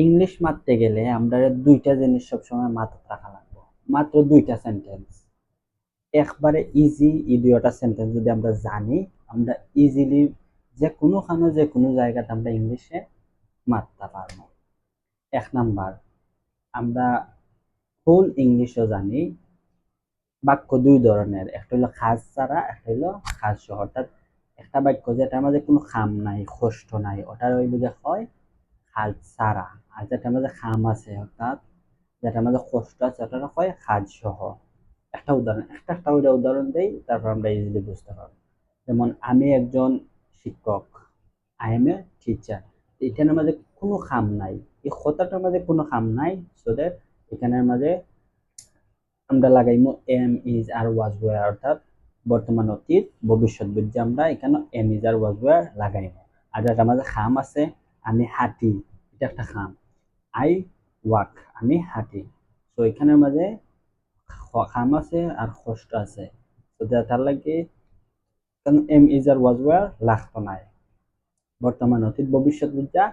English মারতে গেলে আমরা দুইটা জিনিস সবসময় মাথায় রাখা লাগবে। মাত্র দুইটা সেন্টেন্স, একবারে ইজি। এই দুইটা সেন্টেন্স যদি আমরা জানি, আমরা ইজিলি যে কোনোখানে যে কোনো জায়গাতে আমরা ইংলিশে মারতে পারবো। এক নাম্বার, আমরা ফুল ইংলিশও জানি। বাক্য দুই ধরনের, একটা হলো খাস ছাড়া, একটা হলো খাস সহ। অর্থাৎ একটা বাক্য যেটার মাঝে কোনো খাম নাই, কষ্ট নাই, ওটার ওই দিকে হয় খাজ ছাড়া। আর যেটার মাঝে খাম আছে, অর্থাৎ যেটার মাঝে কষ্ট আছে, ওটার হয় খাজ সহ। একটা উদাহরণ, একটা উদাহরণ দেই, তারপর আমরা ইজিলি বুঝতে পারবো। যেমন আমি একজন শিক্ষক, আই এম এ টিচার। এখানের মাঝে কোনো খাম নাই, এই কথাটার মাঝে কোনো খাম নাই। সো দ্যাট এখানের মাঝে আমরা লাগাইমু am is are was were, অর্থাৎ বর্তমান অতীত ভবিষ্যৎ বুঝছি আমরা এখানে am is are was were লাগাইমু। আর যেটা মাঝে খাম আছে, আমি হাঁটি, এটা একটা খাম। আই ওয়াক, আমি হাঁটি। তো এখানের মাঝে খাম আছে আর কষ্ট আছে। তো তার লাগে am is are was were লাগতো নাই। বর্তমান অতীত ভবিষ্যৎ বুঝা